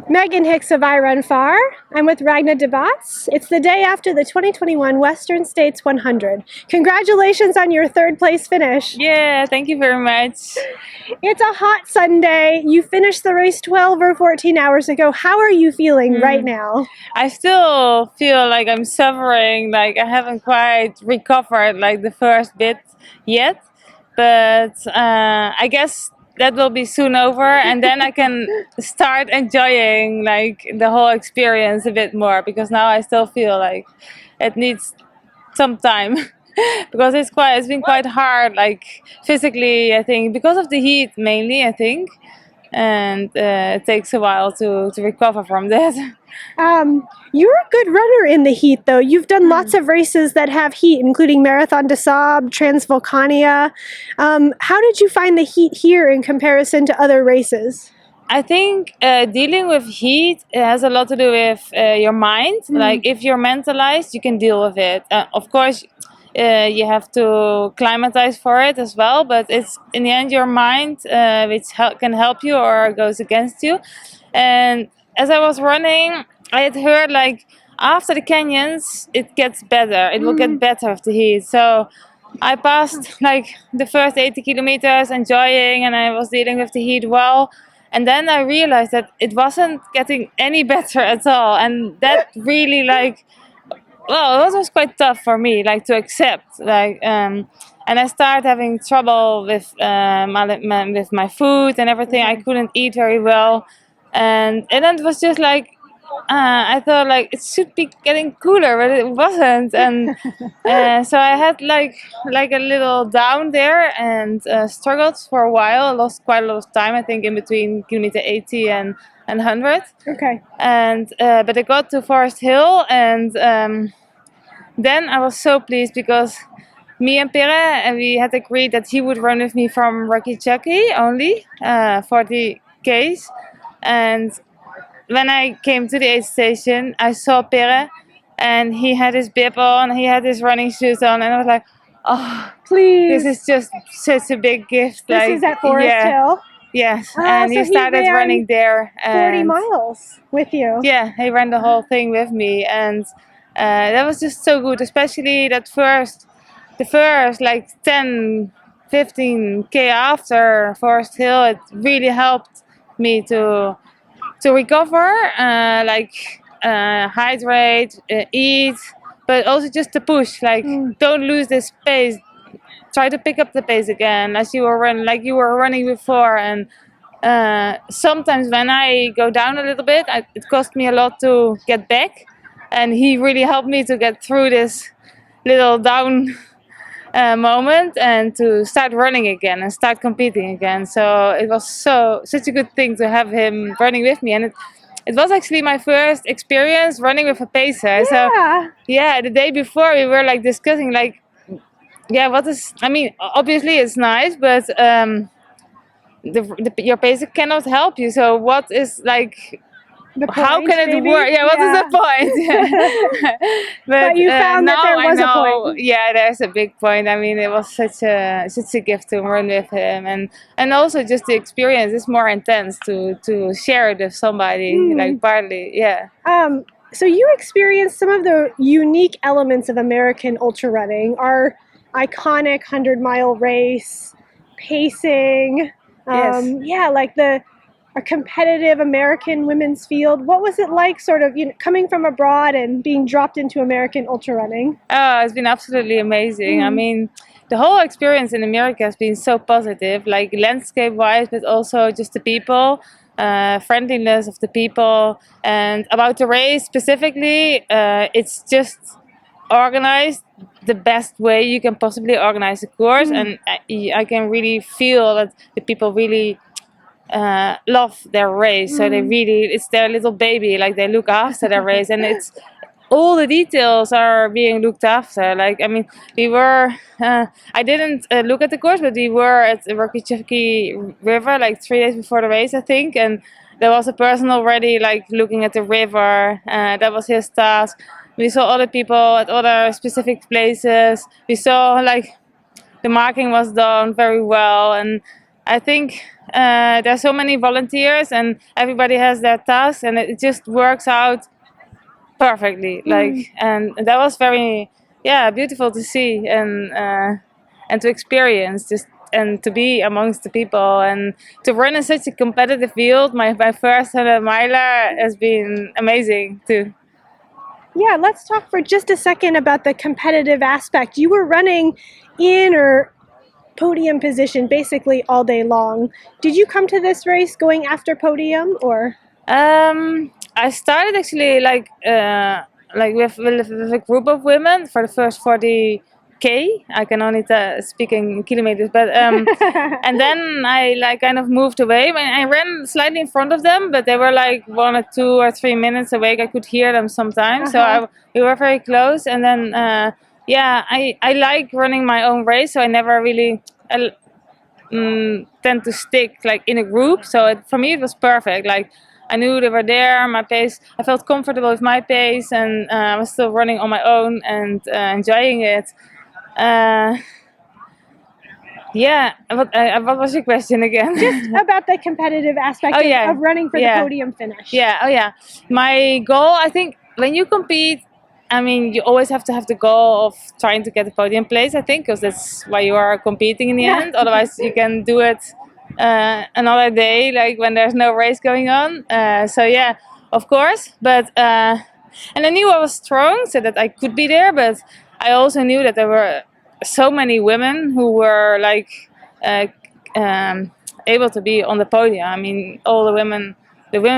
Megan Hicks of I Run Far. I'm with Ragna Debats. It's the day after the 2021 Western States 100. Congratulations on your third place finish. Yeah, thank you very much. It's a hot Sunday. You finished the race 12 or 14 hours ago. How are you feeling right now? I still feel like I'm suffering, like I haven't quite recovered like the first bit yet, but I guess that will be soon over, and then I can start enjoying like the whole experience a bit more, because now I still feel like it needs some time because it's been quite hard, like physically, I think, because of the heat mainly, I think, and it takes a while to recover from that. You're a good runner in the heat, though. You've done lots of races that have heat, including Marathon des Sables, Transvolcania. How did you find the heat here in comparison to other races? I think dealing with heat has a lot to do with your mind. Like if you're mentalized, you can deal with it. Of course, you have to climatize for it as well, but it's in the end your mind which can help you or goes against you. And as I was running, I had heard like after the canyons it gets better. It will get better with the heat. So I passed like the first 80 kilometers enjoying, and I was dealing with the heat well. And then I realized that it wasn't getting any better at all, and that really it was quite tough for me, like to accept, and I started having trouble with my food and everything. I couldn't eat very well, and then it was just like I thought like it should be getting cooler, but it wasn't, and so I had like a little down there and struggled for a while. I lost quite a lot of time, I think, in between kilometer 80 and 100. Okay. And but I got to Forest Hill, and then I was so pleased because me and Pere, and we had agreed that he would run with me from Rocky Chucky only 40 Ks, and when I came to the aid station, I saw Pere, and he had his bib on, he had his running shoes on, and I was like, oh, Please. this is just such a big gift. This is at Forest Hill? Yes, and so he started running there. 40 miles with you. Yeah, he ran the whole thing with me, and that was just so good, especially the first like 10, 15K after Forest Hill. It really helped me to recover, hydrate, eat, but also just to push, like don't lose this pace. Try to pick up the pace again as you were running before. And sometimes when I go down a little bit, it cost me a lot to get back, and he really helped me to get through this little down moment and to start running again and start competing again. So it was such a good thing to have him running with me, and it was actually my first experience running with a pacer. Yeah. So yeah, the day before we were like discussing like, yeah, obviously it's nice, but your pacer cannot help you. So what is like, how can it work? Yeah, what is the point? but you found that there was a point. Yeah, there's a big point. I mean, it was such a gift to run with him, and also just the experience is more intense to share it with somebody, like partly, yeah. So you experienced some of the unique elements of American ultra running, our iconic 100-mile race, pacing, like a competitive American women's field. What was it like, sort of, coming from abroad and being dropped into American ultra running? Oh, it's been absolutely amazing. I mean, the whole experience in America has been so positive, like landscape-wise, but also just the people, friendliness of the people. And about the race specifically, it's just organized the best way you can possibly organize a course, and I can really feel that the people really love their race. So it's their little baby, like they look after their race, and it's all the details are being looked after. Like, I mean, we were I didn't look at the course, but we were at the Rocky Chucky River like 3 days before the race, I think, and there was a person already like looking at the river. That was his task. We saw other people at other specific places. We saw like the marking was done very well, and I think there's so many volunteers and everybody has their tasks, and it just works out perfectly. Like, and that was very, beautiful to see and to experience, just and to be amongst the people and to run in such a competitive field. My first 100 miler has been amazing too. Yeah, let's talk for just a second about the competitive aspect. You were running in or podium position basically all day long. Did you come to this race going after podium, or? I started actually like with a group of women for the first 40K. I can only speak in kilometers, but and then I like kind of moved away. I ran slightly in front of them, but they were like 1 or 2 or 3 minutes away. I could hear them sometimes, so we were very close. And then I like running my own race, so I never really tend to stick like in a group. So for me it was perfect. Like, I knew they were there, my pace, I felt comfortable with my pace, and I was still running on my own and enjoying it. What was your question again? Just about the competitive aspect of running for the podium finish. My goal, I think, when you compete, I mean, you always have to have the goal of trying to get the podium place, I think, because that's why you are competing in the end. Otherwise, you can do it another day, like when there's no race going on. Of course. But and I knew I was strong, so that I could be there. But I also knew that there were so many women who were like able to be on the podium. I mean, all the women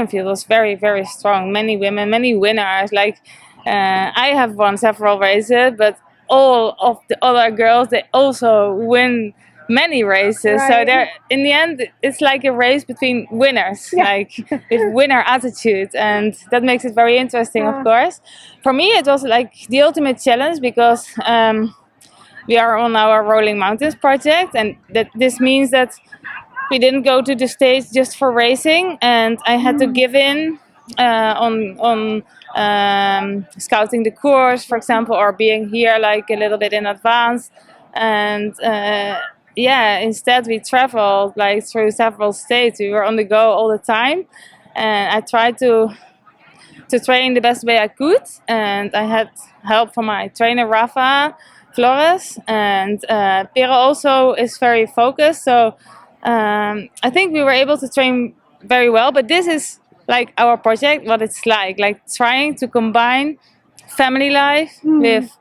field was very, very strong. Many women, many winners. Like, I have won several races, but all of the other girls, they also win many races. So there, in the end, it's like a race between winners, like with winner attitude, and that makes it very interesting, of course. For me, it was like the ultimate challenge, because we are on our Rolling Mountains project, and this means that we didn't go to the States just for racing, and I had to give in on scouting the course, for example, or being here like a little bit in advance. And instead we traveled like through several states. We were on the go all the time, and I tried to train the best way I could. And I had help from my trainer Rafa Flores, and Pero also is very focused. So I think we were able to train very well. But this is like our project, what it's like trying to combine family life with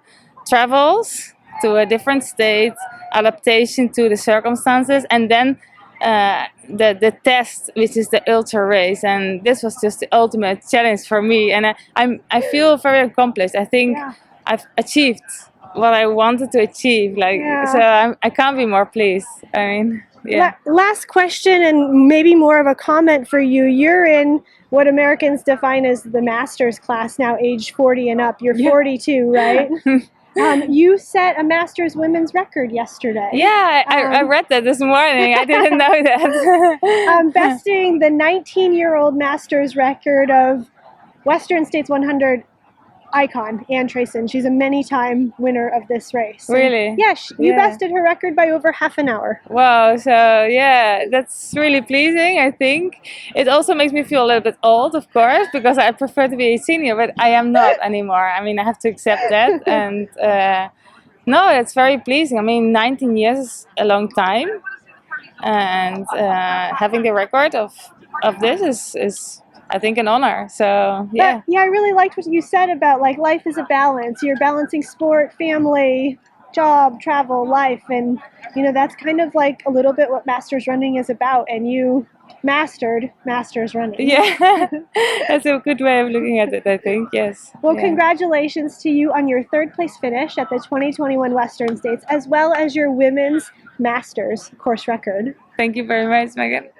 travels to a different state, adaptation to the circumstances, and then the test, which is the ultra race. And this was just the ultimate challenge for me, and I feel very accomplished. I think I've achieved what I wanted to achieve. So I can't be more pleased. I mean, last question, and maybe more of a comment for you. You're in what Americans define as the master's class now, age 40 and up. You're 42, right? You set a master's women's record yesterday. Yeah, I read that this morning. I didn't know that. Besting the 19-year-old master's record of Western States 100 icon, Ann Trayson. She's a many-time winner of this race. Really? You bested her record by over half an hour. Wow, so that's really pleasing, I think. It also makes me feel a little bit old, of course, because I prefer to be a senior, but I am not anymore. I mean, I have to accept that. And no, it's very pleasing. I mean, 19 years is a long time. And having the record of this is I think an honor. So I really liked what you said about like life is a balance. You're balancing sport, family, job, travel, life, and that's kind of like a little bit what Masters Running is about. And you mastered Masters Running. Yeah, that's a good way of looking at it, I think. Yes. Well, congratulations to you on your third place finish at the 2021 Western States, as well as your women's Masters course record. Thank you very much, Megan.